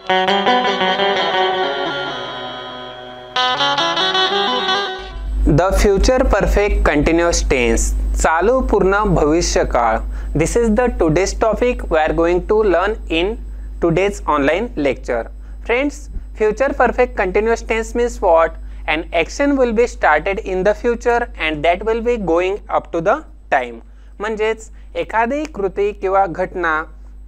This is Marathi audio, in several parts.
The future perfect continuous tense, चालू पूर्ण भविष्य काळ. This is the today's topic we are going to learn in today's online lecture. Friends, future perfect continuous tense means what? An action will be started in the future and that will be going up to the time. म्हणजेच एखादी कृती किंवा घटना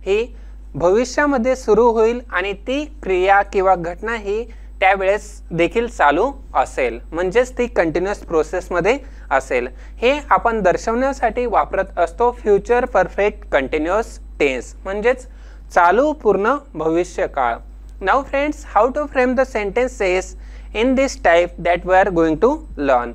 ही भविष्यामध्ये सुरू होईल आणि ती क्रिया किंवा घटना ही त्यावेळेस देखील चालू असेल, म्हणजेच ती कंटिन्युअस प्रोसेसमध्ये असेल. हे आपण दर्शवण्यासाठी वापरत असतो फ्युचर परफेक्ट कंटिन्युअस टेन्स, म्हणजेच चालू पूर्ण भविष्य काळ. Now friends, how to frame the sentences in this type that we are going to learn.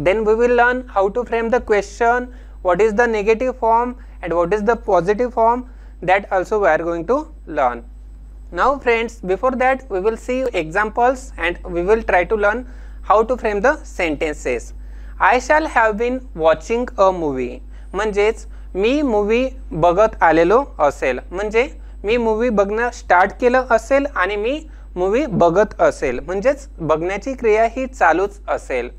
Then we will learn how to frame the question, what is the negative form and what is the positive form, that also we are going to learn. Now friends, before that we will see examples and we will try to learn how to frame the sentences. I shall have been watching a movie. म्हणजेच मी मूवी बघत आलेलो असेल, म्हणजे मी मूवी बघणं स्टार्ट केलं असेल आणि मी मूवी बघत असेल, म्हणजेच बघण्याची क्रिया ही चालूच असेल.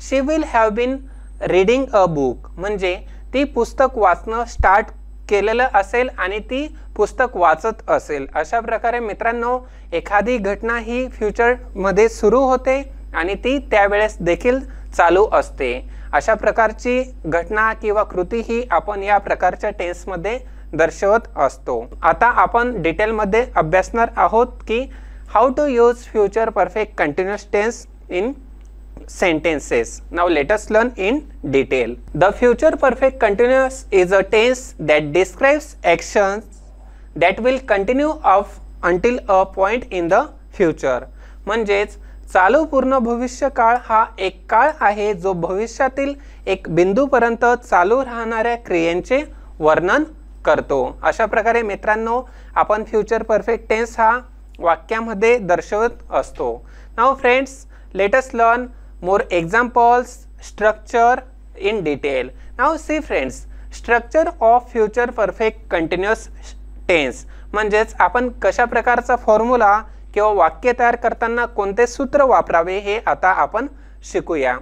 She will have been reading a book, म्हणजे ती पुस्तक वाचणं स्टार्ट केलेलं असेल आणि ती पुस्तक वाचत असेल. अशा प्रकारे मित्रांनो, एखादी घटना ही फ्युचरमध्ये सुरू होते आणि ती त्यावेळेस देखील चालू असते. अशा प्रकारची घटना किंवा कृती ही आपण या प्रकारच्या टेन्समध्ये दर्शवत असतो. आता आपण डिटेलमध्ये अभ्यासणार आहोत की how to use future perfect continuous tense in sentences. Now let us learn in detail. The future perfect continuous is a tense that describes actions that will continue up until a point in the future. म्हणजेच चालू पूर्ण भविष्य काळ हा एक काळ आहे जो भविष्यातील एक बिंदूपर्यंत चालू राहणाऱ्या क्रियांचे वर्णन करतो. अशा प्रकारे मित्रांनो, आपण फ्युचर परफेक्ट टेन्स हा वाक्यामध्ये दर्शवत असतो. Now friends, let us learn more examples, structure in detail. Now see friends, structure of future perfect continuous tense, म्हणजेच आपण कशा प्रकारचा फॉर्म्युला किंवा वाक्य तयार करताना कोणते सूत्र वापरावे हे आता आपण शिकूया.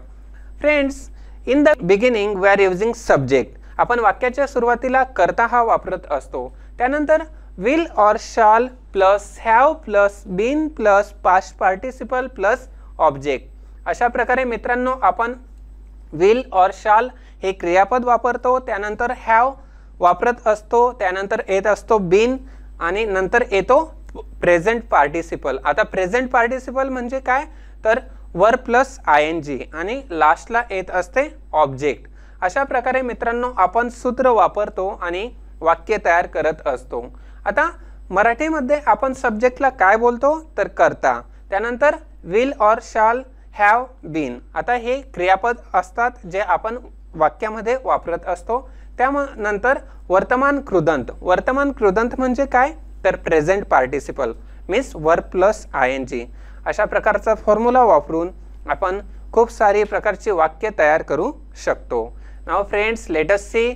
Friends, in the beginning we are using subject. आपण वाक्याच्या सुरुवातीला कर्ता हा वापरत असतो. त्यानंतर will or shall plus have plus been plus past participle plus object. अशा प्रकारे मित्रांनो, आपण will or shall हे क्रियापद वापरतो, त्यानंतर have वापरत असतो, त्यानंतर येत असतो been आणि नंतर येतो प्रेझेंट पार्टिसिपल. आता प्रेझेंट पार्टिसिपल म्हणजे काय, तर वर प्लस ing आणि लास्टला येत असते ऑब्जेक्ट. अशा प्रकारे मित्रांनो, आपण सूत्र वापरतो आणि वाक्य तयार करत असतो. आता मराठीमध्ये आपण सब्जेक्टला काय बोलतो, तर कर्ता, त्यानंतर विल और शाल, हॅव, बीन. आता हे क्रियापद असतात जे आपण वाक्यामध्ये वापरत असतो. त्यानंतर वर्तमान कृदंत. वर्तमान कृदंत म्हणजे काय, तर प्रेझेंट पार्टिसिपल मीन्स वर प्लस ing. अशा प्रकारचा फॉर्म्युला वापरून आपण खूप सारी प्रकारची वाक्य तयार करू शकतो. Now friends, let us see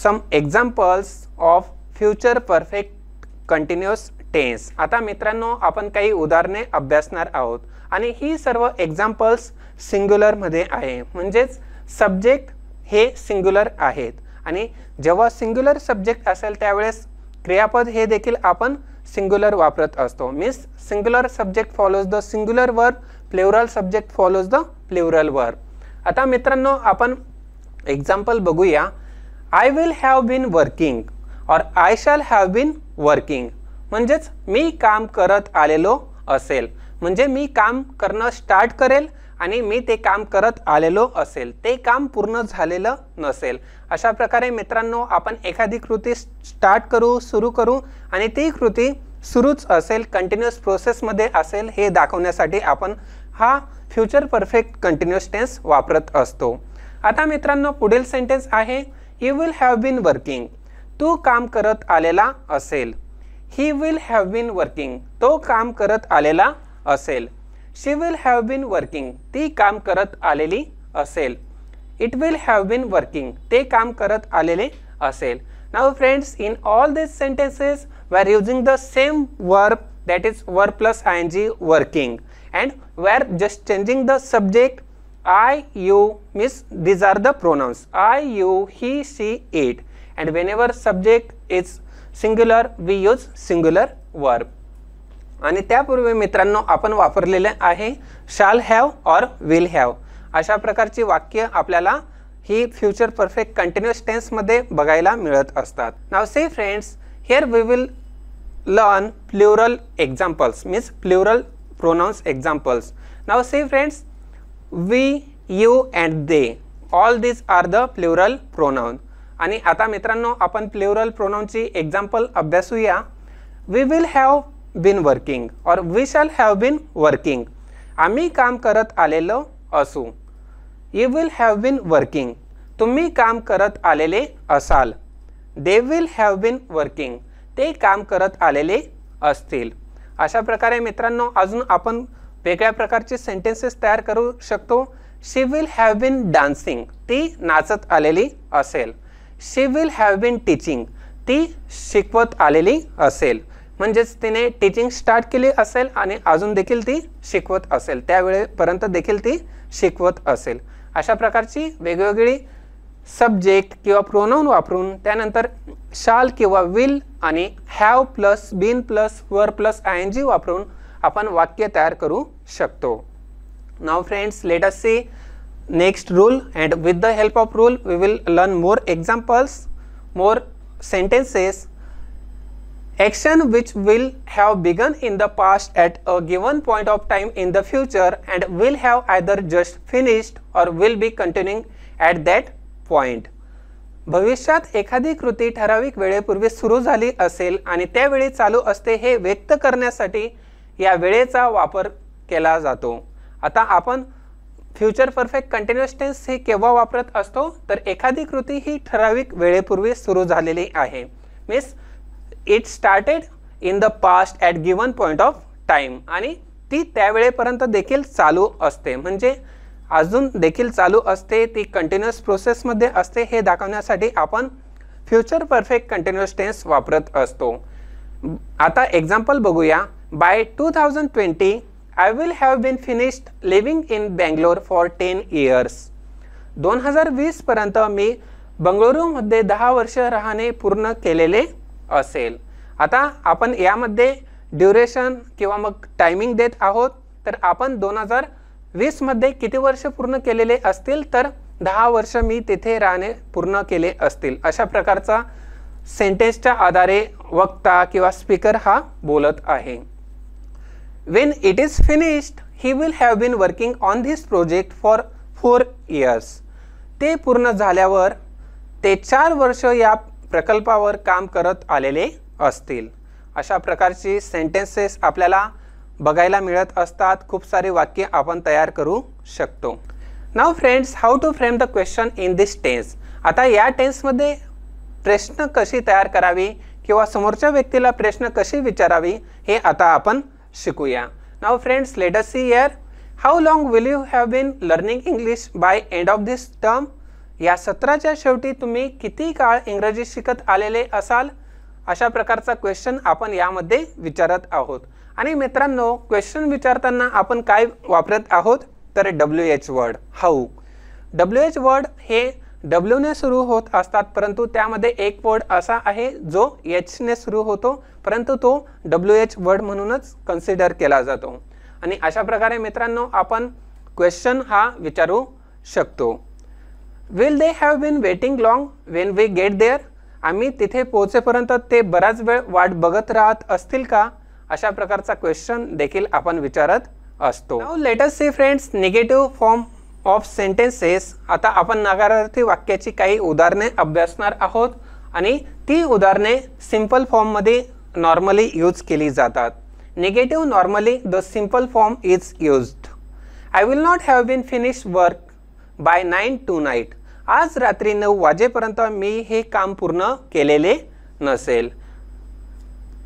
some examples of future perfect continuous tense. आता मित्रांनो, आपण काही उदाहरणे अभ्यासणार आहोत आणि ही सर्व एक्झाम्पल्स सिंग्युलरमध्ये आहे, म्हणजेच सब्जेक्ट हे सिंग्युलर आहेत आणि जेव्हा सिंग्युलर सब्जेक्ट असेल त्यावेळेस क्रियापद हे देखील आपण सिंग्युलर वापरत असतो. Means singular subject follows the singular verb, plural subject follows the plural verb. आता मित्रांनो, आपण एक्झाम्पल बघूया. I will have been working or I shall have been working, म्हणजेच मी काम करत आलेलो असेल, म्हणजे मी काम करणं स्टार्ट करेल आणि मी ते काम करत आलेलो असेल, ते काम पूर्ण झालेलं नसेल. अशा प्रकारे मित्रांनो, आपण एखादी कृती स्टार्ट करू, सुरू करू आणि ती कृती सुरूच असेल, कंटिन्युअस प्रोसेसमध्ये असेल हे दाखवण्यासाठी आपण हा फ्युचर परफेक्ट कंटिन्युअस टेन्स वापरत असतो. आता मित्रांनो, पुढील सेंटेन्स आहे he will have been working. तू काम करत आलेला असेल. He will have been working. तो काम करत आलेला असेल. She will have been working. ती काम करत आलेली असेल. It will have been working. ते काम करत आलेले असेल. Now friends, in all these sentences we are using the same verb that is verb plus ing working, and we are just changing the subject. I, you means these are the pronouns I, you, he, she, it, and whenever subject is singular we use singular verb. आणि त्यापूर्वी मित्रांनो आपण वापरलेले आहे shall have or will have. अशा प्रकारची वाक्य आपल्याला ही फ्युचर परफेक्ट कंटिन्युअस टेन्स मध्ये बघायला मिळत असतात. Now see friends, here we will learn plural examples, means plural pronouns examples. Now see friends, we, you and they, all these are the plural pronoun. आणि आता मित्रांनो आपण प्लुरल प्रोनाउनची एक्झाम्पल अभ्यासूया. we will have been working or we shall have been working. आम्ही काम करत आलेलो असू. you will have been working. तुम्ही काम करत आलेले असाल. they will have been working. ते काम करत आलेले असतील. अशा प्रकारे मित्रांनो अजून आपण वेगळ्या प्रकारचे सेंटेन्सेस तयार करू शकतो. शी विल हॅव बीन डान्सिंग. ती नाचत आलेली असेल. She will have bin teaching. ती शिकवत आलेली असेल. म्हणजेच तिने टीचिंग स्टार्ट केली असेल आणि अजून देखील ती शिकवत असेल. त्यावेळेपर्यंत देखील ती शिकवत असेल. अशा प्रकारची वेगवेगळी सब्जेक्ट किंवा प्रोनाउन वापरून त्यानंतर शाल किंवा विल आणि have plus been plus verb plus ING वापरून आपण वाक्य तयार करू शकतो. Now friends, let us see next rule, and with the help of rule we will learn more examples, more sentences. Action which will have begun in the past at a given point of time in the future and will have either just finished or will be continuing at that point. भविष्यात एखादी कृती ठराविक वेळेपूर्वी सुरू झाली असेल आणि त्यावेळी चालू असते हे व्यक्त करण्यासाठी या वेळेचा वापर केला जातो. आता आपण फ्युचर परफेक्ट कंटिन्युअस टेन्स हे केव्हा वापरत असतो तर एखादी कृती ही ठराविक वेळेपूर्वी सुरू झालेली आहे. Means it started in the past at given point of time आणि ती त्यावेळेपर्यंत देखील चालू असते. म्हणजे अजून देखील चालू असते, ती कंटिन्युअस प्रोसेसमध्ये असते हे दाखवण्यासाठी आपण फ्युचर परफेक्ट कंटिन्युअस टेन्स वापरत असतो. आता एक्झाम्पल बघूया. By 2020 I will have been finished living in Bangalore for 10 years. 2020 पर्यंत मी बंगळुरूमध्ये 10 वर्ष राहणे पूर्ण केलेले असेल. आता आपण यामध्ये ड्युरेशन किंवा मग टायमिंग देत आहोत. तर आपण 2020 मध्ये किती वर्ष पूर्ण केलेले असतील तर 10 वर्ष मी तिथे राहणे पूर्ण केले असतील. अशा प्रकारचा सेंटेन्सच्या आधारे वक्ता किंवा स्पीकर हा बोलत आहे. When it is finished, he will have been working on this project for 4 years. ते पूर्ण झाल्यावर ते 4 वर्ष या प्रकल्पावर काम करत आलेले असतील. अशा प्रकारची सेंटेन्सेस आपल्याला बघायला मिळत असतात. खूप सारी वाक्य आपण तयार करू शकतो. Now friends, how to frame the question in this tense. आता या टेन्समध्ये प्रश्न कशी तयार करावी किंवा समोरच्या व्यक्तीला प्रश्न कशी विचारावी हे आता आपण शिकूया. Now friends, let us see here. How long will you have been learning English by end of this term. या सत्राच्या शेवटी तुम्ही किती काळ इंग्रजी शिकत आलेले असाल. अशा प्रकारचा क्वेश्चन आपण यामध्ये विचारत आहोत. आणि मित्रांनो, क्वेश्चन विचारताना आपण काय वापरत आहोत तर WH word. How. WH word हे W ने सुरू होत असतात, परंतु त्यामध्ये एक वर्ड असा आहे जो H ने सुरू होतो, परंतु तो WH वर्ड म्हणूनच कन्सिडर केला जातो. आणि अशा प्रकारे मित्रांनो आपण क्वेश्चन हा विचारू शकतो. Will they have been waiting long when we get there. आम्ही तिथे पोहोचेपर्यंत ते बराच वेळ वाट बघत राहत असतील का. अशा प्रकारचा क्वेश्चन देखील आपण विचारत असतो. Now let us see friends negative form of sentences. आता आपण नकारार्थी वाक्याची काही उदाहरणे अभ्यासणार आहोत आणि ती उदाहरणे सिंपल फॉर्ममध्ये नॉर्मली यूज केली जातात. Negative normally the simple form is used. I will not have been finish work by 9 tonight. आज रात्री 9 वाजेपर्यंत मी हे काम पूर्ण केलेले नसेल.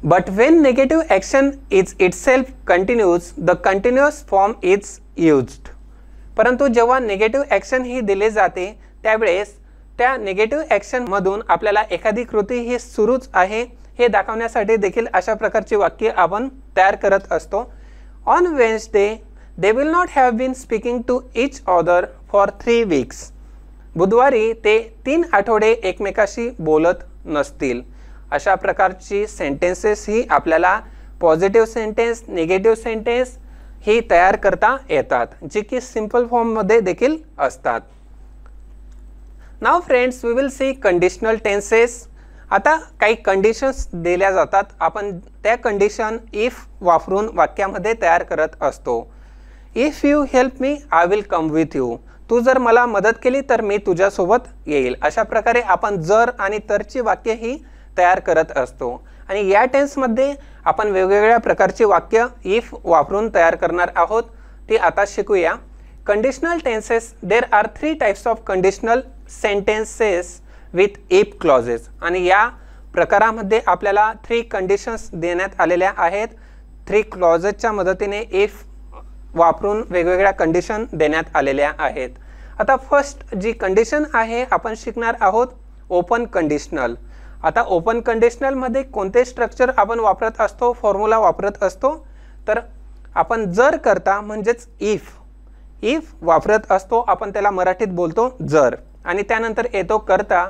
But Wien negative action is itself continues the continuous form is used. परंतु जेव्हा नेगेटिव्ह ॲक्शन ही दिले जाते त्यावेळेस त्या नेगेटिव्ह ॲक्शनमधून आपल्याला एखादी कृती ही सुरूच आहे हे दाखवण्यासाठी देखील अशा प्रकारची वाक्य आपण तयार करत असतो. On Wednesday they will not have been speaking to each other for 3 weeks. बुधवारी ते 3 आठवडे एकमेकाशी बोलत नसतील. अशा प्रकारची सेंटेन्सेस ही आपल्याला पॉझिटिव्ह सेंटेन्स, निगेटिव्ह सेंटेन्स ही तयार करता येतात, जी की सिंपल फॉर्ममध्ये देखील असतात. Now friends, we will see conditional tenses. आता काही कंडिशन्स दिल्या जातात, आपण त्या कंडिशन इफ वापरून वाक्यामध्ये तयार करत असतो. If you help me I will come with you. तू जर मला मदत केली तर मी तुझ्यासोबत येईल. अशा प्रकारे आपण जर आणि तरची वाक्य ही तयार करत असतो. आणि या टेन्समध्ये आपण वेगवेगळ्या प्रकारची वाक्य इफ वापरून तयार करणार आहोत, ती आता शिकूया. Conditional tenses, there are 3 types of conditional sentences with if clauses. आणि या प्रकारामध्ये आपल्याला 3 कंडिशन्स देण्यात आलेल्या आहेत. 3 क्लॉजेसच्या मदतीने इफ वापरून वेगवेगळ्या कंडिशन देण्यात आलेल्या आहेत. आता फर्स्ट जी कंडिशन आहे आपण शिकणार आहोत ओपन कंडिशनल. आता ओपन कंडिशनलमध्ये कोणते स्ट्रक्चर आपण वापरत असतो, फॉर्म्युला वापरत असतो, तर आपण जर करता म्हणजेच इफ वापरत असतो. आपण त्याला मराठीत बोलतो जर. आणि त्यानंतर येतो करता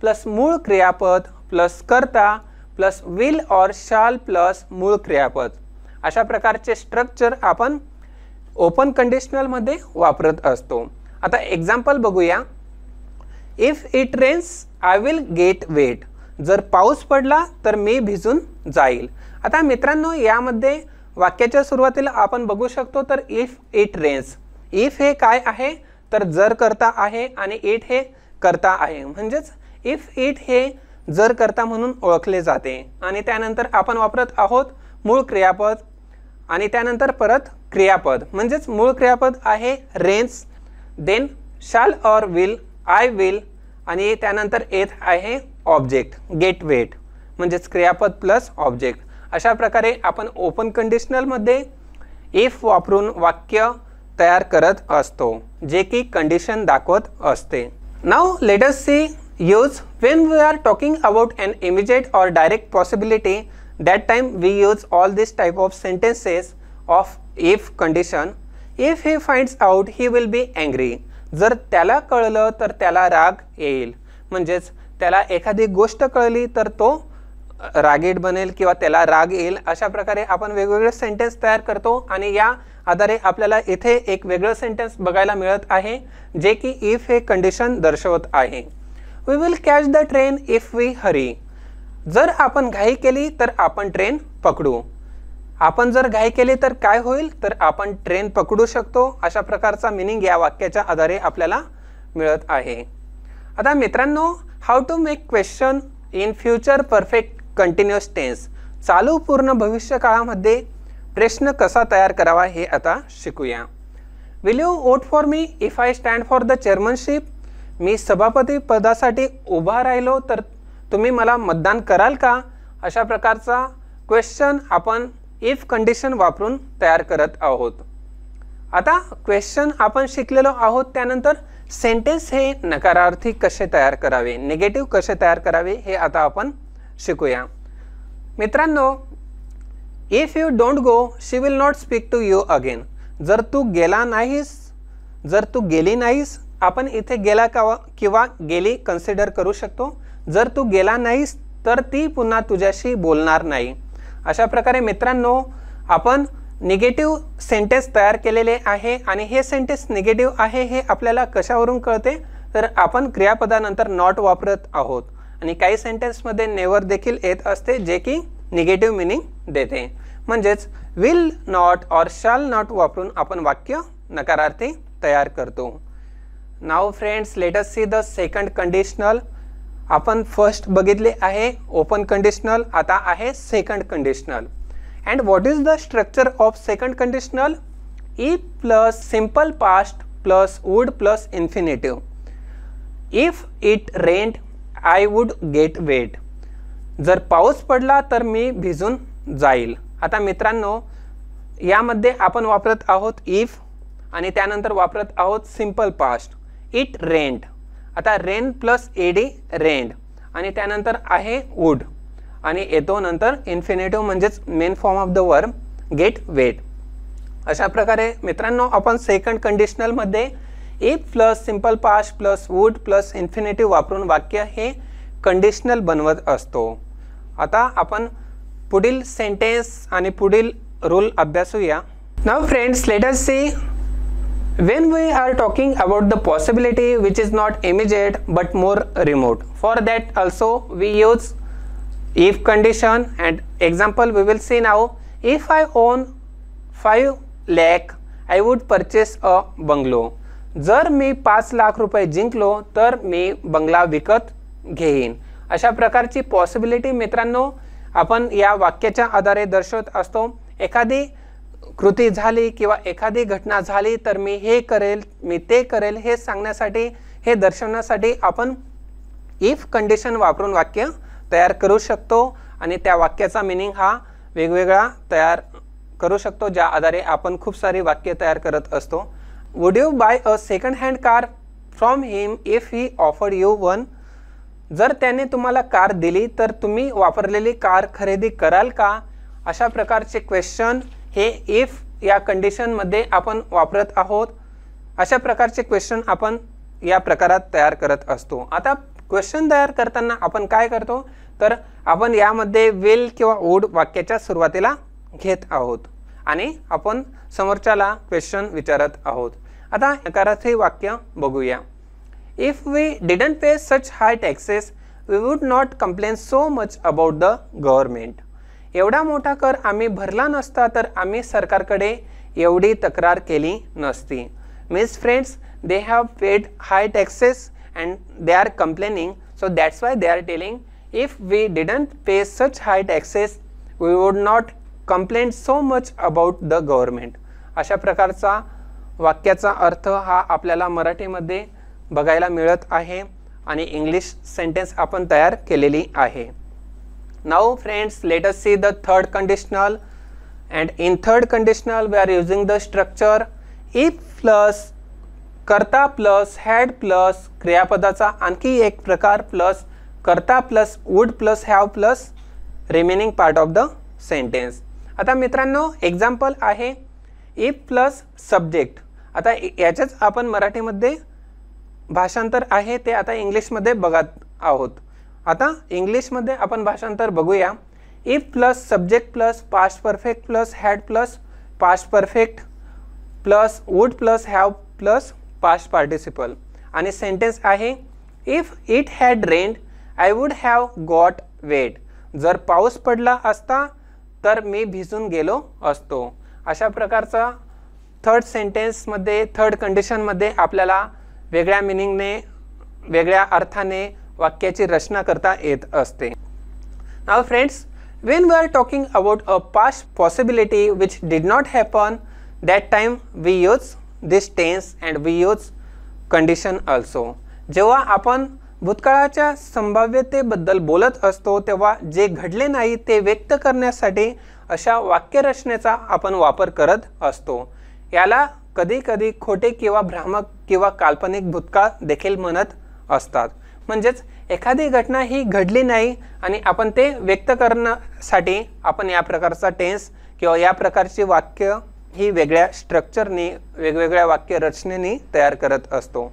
प्लस मूळ क्रियापद प्लस करता प्लस विल ऑर शाल प्लस मूळ क्रियापद. अशा प्रकारचे स्ट्रक्चर आपण ओपन कंडिशनलमध्ये वापरत असतो. आता एक्झाम्पल बघूया. If it rains I will get wet. जर पाऊस पडला तर मी भिजून जाईल. आता मित्रांनो, यामध्ये वाक्याच्या सुरुवातीला आपण बघू शकतो तर इफ इट रेन्स. इफ हे काय आहे तर जर करता आहे आणि इट हे करता आहे. म्हणजेच इफ इट हे जर करता म्हणून ओळखले जाते. आणि त्यानंतर आपण वापरत आहोत मूळ क्रियापद आणि त्यानंतर परत क्रियापद. म्हणजेच मूळ क्रियापद आहे रेन्स, देन शाल ऑर विल, आय विल, आणि त्यानंतर येत आहे ऑब्जेक्ट गेट वेट. म्हणजेच क्रियापद प्लस ऑब्जेक्ट. अशा प्रकारे आपण ओपन कंडिशनलमध्ये इफ वापरून वाक्य तयार करत असतो, जे की कंडिशन दाखवत असते. Now let us see use when we are talking about an immediate or direct possibility. That time we use all this type of sentences of if condition. If he finds out he will be angry. जर त्याला कळलं तर त्याला राग येईल. म्हणजेच त्याला एखादी गोष्ट कळली तर तो रागीट बनेल किंवा त्याला राग येईल. अशा प्रकारे आपण वेगवेगळे सेंटेन्स तयार करतो आणि या आधारे आपल्याला इथे एक वेगळं सेंटेन्स बघायला मिळत आहे, जे की इफ हे कंडिशन दर्शवत आहे. We will catch the train if we hurry. जर आपण घाई केली तर आपण ट्रेन पकडू. आपण जर घाई केली तर काय होईल तर आपण ट्रेन पकडू शकतो. अशा प्रकारचा मीनिंग या वाक्याच्या आधारे आपल्याला मिळत आहे. आता मित्रांनो, how to make question in future perfect continuous tense. चालू पूर्ण भविष्य काळामध्ये प्रश्न कसा तयार करावा हे आता शिकूया. Will you vote for me if I stand for the चेअरमनशिप. मी सभापती पदासाठी उभा राहिलो तर तुम्ही मला मतदान कराल का? अशा प्रकारचा क्वेश्चन आपण इफ कंडिशन वापरून तयार करत आहोत. आता क्वेश्चन आपण शिकलेलो आहोत. त्यानंतर सेंटेन्स हे नकारार्थी कसे तयार करावे, निगेटिव्ह कसे तयार करावे हे आता आपण शिकूया. मित्रांनो, if you don't go she will not speak to you again. जर तू गेला नाहीस, जर तू गेली नाहीस, आपण इथे गेला किंवा गेली कन्सिडर करू शकतो. जर तू गेला नाहीस तर ती पुन्हा तुझ्याशी बोलणार नाही. अशा प्रकारे मित्रांनो, आपण निगेटिव्ह सेंटेन्स तयार केलेले आहे. आणि हे सेंटेन्स निगेटिव्ह आहे हे आपल्याला कशावरून कळते तर आपण क्रियापदानंतर नॉट वापरत आहोत. आणि काही सेंटेन्समध्ये नेवर देखील येत असते, जे की निगेटिव्ह मिनिंग देते. म्हणजेच विल नॉट और शाल नॉट वापरून आपण वाक्य नकारार्थी तयार करतो. Now friends, let us see the second conditional. आपण फर्स्ट बघितले आहे ओपन कंडिशनल, आता आहे second conditional. And what is the structure of second conditional? If plus simple past plus would plus infinitive. If it rained I would get wet. जर पाऊस पडला तर मी भिजून जाईल. आता मित्रांनो, यामध्ये आपण वापरत आहोत इफ आणि त्यानंतर वापरत आहोत सिंपल पास्ट. इट रेन्ड. आता रेन प्लस एडी रेन्ड आणि त्यानंतर आहे वुड आणि येतो नंतर इन्फिनेटिव्ह म्हणजेच main form of the verb get wet. अशा प्रकारे मित्रांनो आपण सेकंड कंडिशनलमध्ये if plus simple past plus would plus infinitive वापरून वाक्य हे कंडिशनल बनवत असतो. आता आपण पुढील सेंटेन्स आणि पुढील रूल अभ्यासूया. Now friends, let us see when we are talking about the possibility which is not immediate but more remote. For that also we use if condition, and example we will see now. If I own 5 lakh I would purchase a bungalow. जर मी 5 लाख रुपये जिंकलो तर मी बंगला विकत घेईन. अशा प्रकारची पॉसिबिलिटी मित्रांनो आपण या वाक्याच्या आधारे दर्शवत असतो. एखादी कृती झाली किंवा एखादी घटना झाली तर मी हे करेल, मी ते करेल हे सांगण्यासाठी, हे दर्शवण्यासाठी आपण इफ कंडिशन वापरून वाक्य तयार करू शकतो आणि त्या वाक्याचा मीनिंग हा वेगवेगळा तयार करू शकतो, ज्या आधारे आपण खूप सारी वाक्य तयार करत असतो. Would you buy a second hand car from him if he offered you one. जर त्याने तुम्हाला कार दिली तर तुम्ही वापरलेली कार खरेदी कराल का. अशा प्रकारचे क्वेश्चन हे इफ या कंडिशनमध्ये आपण वापरत आहोत. अशा प्रकारचे क्वेश्चन आपण या प्रकारात तयार करत असतो. आता क्वेश्चन तयार करताना आपण काय करतो तर आपण यामध्ये विल किंवा वुड वाक्याच्या सुरुवातीला घेत आहोत आणि आपण समोरच्याला क्वेश्चन विचारत आहोत. आता नकारार्थी वाक्य बघूया. If we didn't pay such high taxes we would not complain so much about the government. एवढा मोठा कर आम्ही भरला नसता तर आम्ही सरकारकडे एवढी तक्रार केली नसती. Means friends, they have paid high taxes and they are complaining, so that's why they are telling if we didn't pay such high taxes we would not complain so much about the government. अशा प्रकारचा वाक्याचा अर्थ हा आपल्याला मराठीमध्ये बघायला मिळत आहे आणि इंग्लिश सेंटेन्स आपण तयार केलेली आहे. Now friends, let us see the third conditional, and in third conditional we are using the structure if plus कर्ता प्लस had प्लस क्रियापदाचा आणखी एक प्रकार प्लस कर्ता plus would plus have plus remaining part of the sentence. आता मित्रांनो एक्झाम्पल आहे if प्लस सब्जेक्ट. आता याच्याच आपण मराठीमध्ये भाषांतर आहे ते आता इंग्लिशमध्ये बघत आहोत. आता इंग्लिशमध्ये आपण भाषांतर बघूया. If plus subject plus past perfect plus had plus past perfect plus would plus have plus past participle. आणि सेंटेन्स आहे if it had rained I would have got wet. जर पाऊस पडला असता तर मी भिजून गेलो असतो. अशा प्रकारचा थर्ड सेंटेन्समध्ये थर्ड कंडिशनमध्ये आपल्याला वेगळ्या मिनिंगने वेगळ्या अर्थाने वाक्याची रचना करता येत असते. Now friends, when we are talking about a past possibility which did not happen, that time we use this tense and we use condition also. जेव्हा आपण भूतकाळाच्या संभाव्यतेबद्दल बोलत असतो तेव्हा जे घडले नाही ते व्यक्त करण्यासाठी अशा वाक्यरचनेचा आपण वापर करत असतो. याला कधी कधी खोटे किंवा भ्रामक किंवा काल्पनिक भूतकाळ देखील म्हणत असतात. म्हणजेच एखादी घटना ही घडली नाही आणि आपण ते व्यक्त करण्यासाठी आपण या प्रकारचा टेन्स किंवा या प्रकारची वाक्य ही वेगळ्या स्ट्रक्चरनी वेगवेगळ्या वाक्य रचनेनी तयार करत असतो.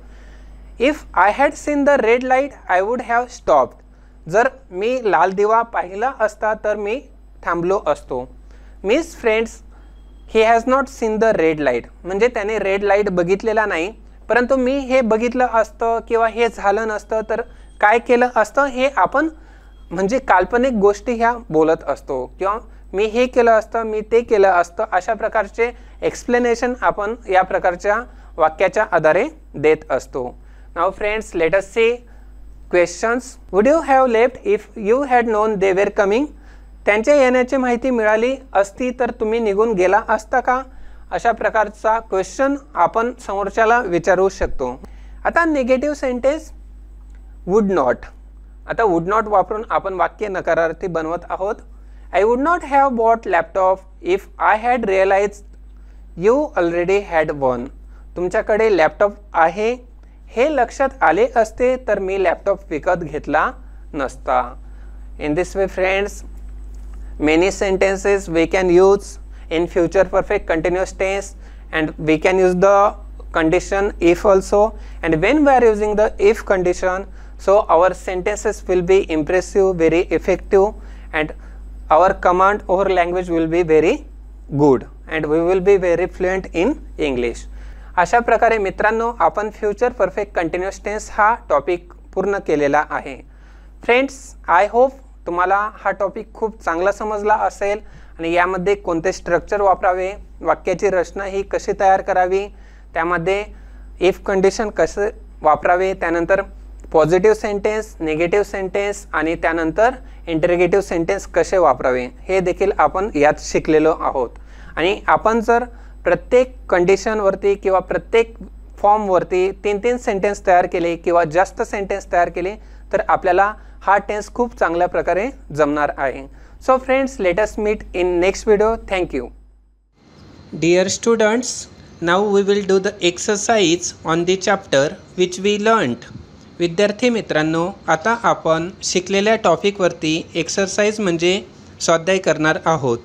If I had seen the red light I would have stopped. जर मी लाल दिवा पाहिला असता तर मी थांबलो असतो. Miss friends, he has not seen the red light. म्हणजे त्याने रेड लाईट बघितलेला नाही, परंतु मी हे बघितलं असतं किंवा हे झालं नसतं तर काय केलं असतं हे आपण म्हणजे काल्पनिक गोष्टी ह्या बोलत असतो किंवा मी हे केलं असतं, मी ते केलं असतं. अशा प्रकारचे एक्सप्लेनेशन आपण या प्रकारच्या वाक्याच्या आधारे देत असतो. Now friends, let us see questions. Would you have left if you had known they were coming. त्यांच्या येण्याची माहिती मिळाली असती तर तुम्ही निघून गेला असता का. अशा प्रकारचा क्वेश्चन आपण समोरच्याला विचारू शकतो. आता निगेटिव्ह सेंटेन्स वुड नॉट. आता वुड नॉट वापरून आपण वाक्य नकारार्थी बनवत आहोत. I would not have bought laptop if I had realize you already had one. तुमच्याकडे लॅपटॉप आहे हे लक्षात आले असते तर मी लॅपटॉप विकत घेतला नसता. In this way friends, many sentences we can use in future perfect continuous tense, and we can use the condition if also. And when we are using the if condition, so our sentences will be impressive, very effective, and our command over language will be very good, and we will be very fluent in English. अशा प्रकारे मित्रांनो आपण फ्युचर परफेक्ट कंटिन्युअस टेन्स हा टॉपिक पूर्ण केलेला आहे. फ्रेंड्स, आय होप तुम्हाला हा टॉपिक खूप चांगला समजला असेल आणि यामध्ये कोणते स्ट्रक्चर वापरावे, वाक्याची रचना ही कशी तयार करावी, त्यामध्ये इफ कंडिशन कसे वापरावे, त्यानंतर पॉझिटिव्ह सेंटेन्स, निगेटिव्ह सेंटेन्स आणि त्यानंतर इंटरगेटिव्ह सेंटेन्स कसे वापरावे हे देखील आपण यात शिकलेलो आहोत. आणि आपण जर प्रत्येक कंडिशनवरती किंवा प्रत्येक फॉर्मवरती 3-3 सेंटेन्स तयार केले किंवा जास्त सेंटेन्स तयार केले तर आपल्याला हा टेन्स खूप चांगल्या प्रकारे जमणार आहे. So friends, let us meet in next video. Thank you. Dear students, now we will do the exercise on the chapter which we learned. विद्यार्थी मित्रांनो, आता आपण शिकलेल्या टॉपिकवरती एक्सरसाइज म्हणजे स्वाध्याय करणार आहोत.